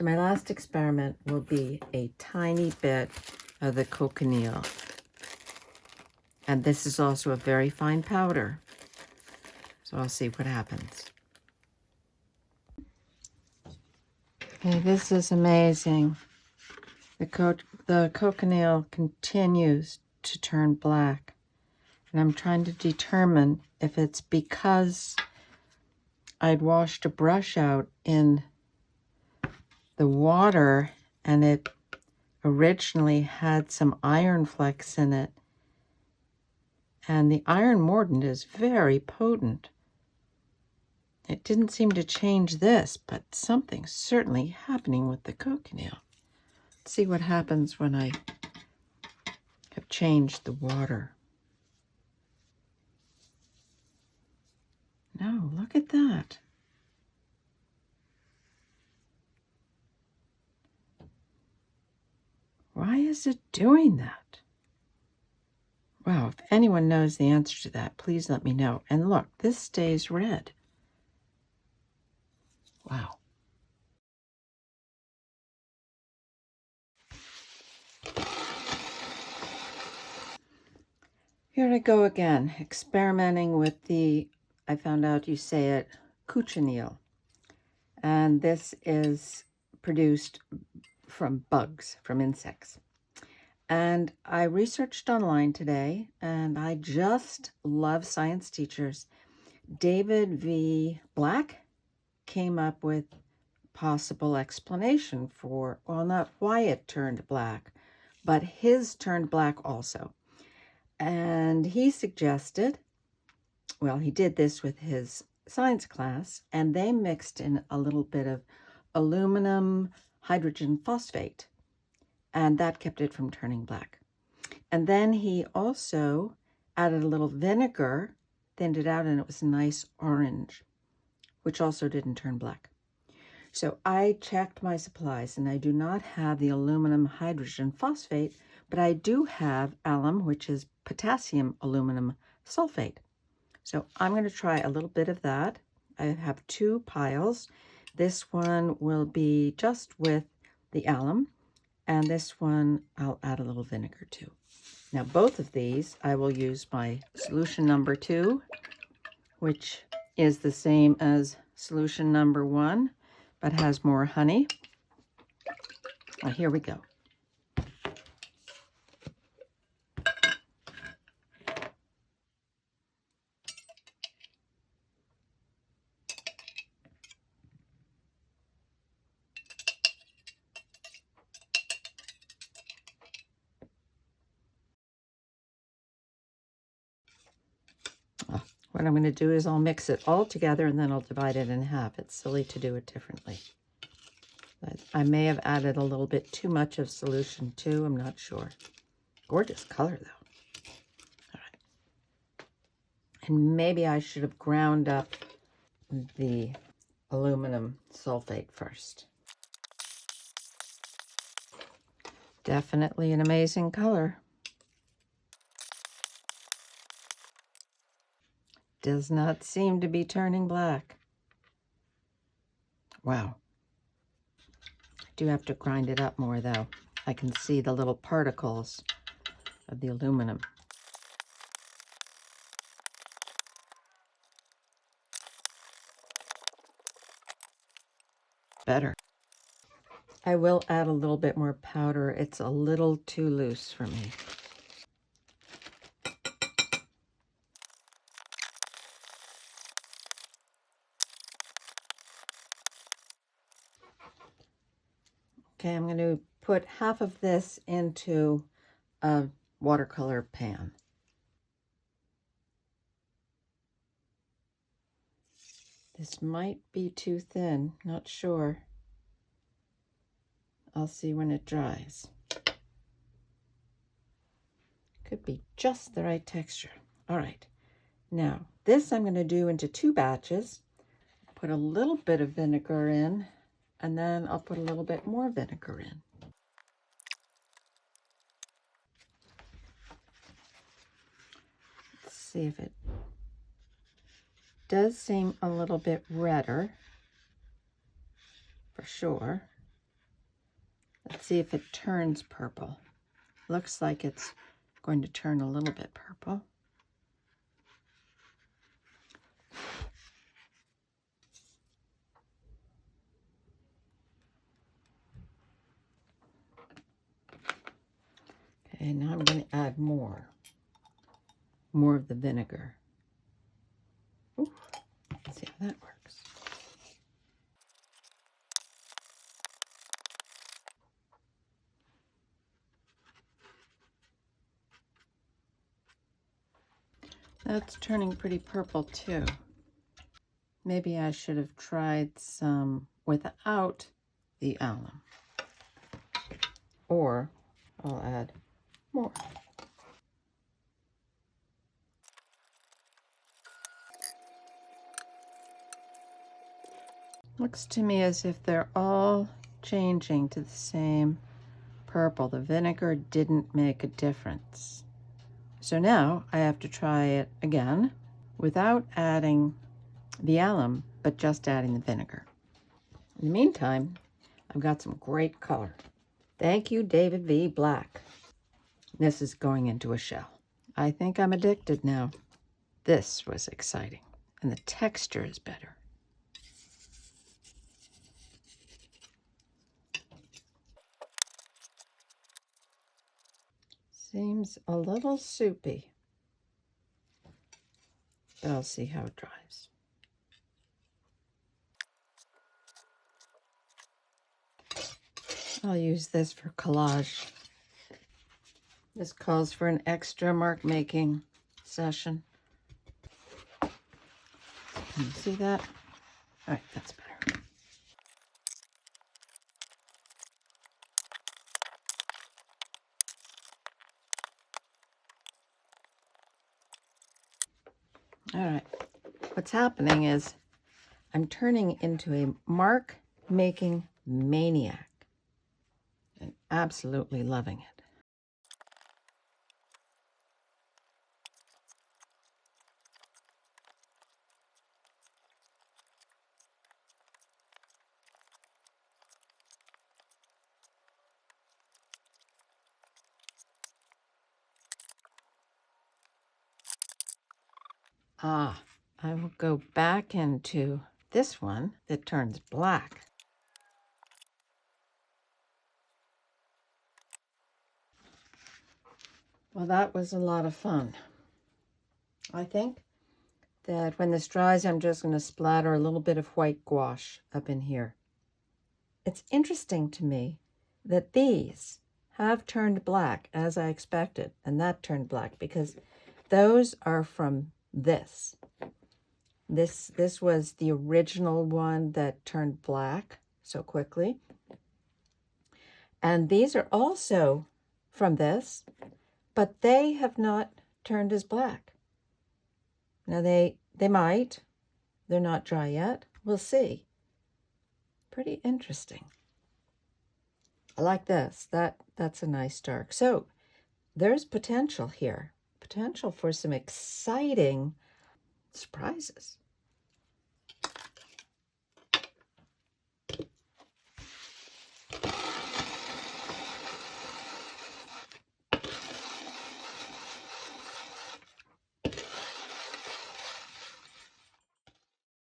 So my last experiment will be a tiny bit of the cochineal. And this is also a very fine powder. So I'll see what happens. Okay, this is amazing. The cochineal continues to turn black. And I'm trying to determine if it's because I'd washed a brush out in the water and it originally had some iron flecks in it. And the iron mordant is very potent. It didn't seem to change this, but something's certainly happening with the cochineal. Let's see what happens when I have changed the water. No, look at that. Why is it doing that? Wow, if anyone knows the answer to that, please let me know. And look, this stays red. Wow. Here I go again, experimenting with I found out you say it, cochineal. And this is produced from bugs, from insects. And I researched online today, and I just love science teachers. David V. Black came up with possible explanation for, well, not why it turned black, but his turned black also. And he suggested, well, he did this with his science class, and they mixed in a little bit of aluminum hydrogen phosphate, and that kept it from turning black. And then he also added a little vinegar, thinned it out, and it was a nice orange, which also didn't turn black. So I checked my supplies, and I do not have the aluminum hydrogen phosphate, but I do have alum, which is potassium aluminum sulfate. So I'm going to try a little bit of that. I have 2 piles. This one will be just with the alum, and this one I'll add a little vinegar to. Now both of these I will use my solution number 2, which is the same as solution number 1, but has more honey. Well, here we go. What I'm going to do is I'll mix it all together and then I'll divide it in half. It's silly to do it differently. I may have added a little bit too much of solution 2. I'm not sure. Gorgeous color, though. All right. And maybe I should have ground up the aluminum sulfate first. Definitely an amazing color. Does not seem to be turning black. Wow. I do have to grind it up more, though. I can see the little particles of the aluminum. Better. I will add a little bit more powder. It's a little too loose for me. Okay, I'm going to put half of this into a watercolor pan. This might be too thin, not sure. I'll see when it dries. Could be just the right texture. All right, now this I'm going to do into 2 batches. Put a little bit of vinegar in, and then I'll put a little bit more vinegar in. Let's see if it does seem a little bit redder, for sure. Let's see if it turns purple. Looks like it's going to turn a little bit purple. Okay, now I'm going to add more of the vinegar. Ooh, let's see how that works. That's turning pretty purple too. Maybe I should have tried some without the alum. Or I'll add more. Looks to me as if they're all changing to the same purple. The vinegar didn't make a difference. So now I have to try it again without adding the alum, but just adding the vinegar. In the meantime, I've got some great color. Thank you, David V. Black. This is going into a shell. I think I'm addicted now. This was exciting, and the texture is better. Seems a little soupy, but I'll see how it dries. I'll use this for collage. This calls for an extra mark making session. Can you see that? All right, that's better. All right, what's happening is I'm turning into a mark making maniac and absolutely loving it. Ah, I will go back into this one that turns black. Well, that was a lot of fun. I think that when this dries, I'm just going to splatter a little bit of white gouache up in here. It's interesting to me that these have turned black as I expected, and that turned black because those are from this. This was the original one that turned black so quickly. And these are also from this, but they have not turned as black. Now they might. They're not dry yet. We'll see. Pretty interesting. I like this. That's a nice dark. So there's potential here. Potential for some exciting surprises.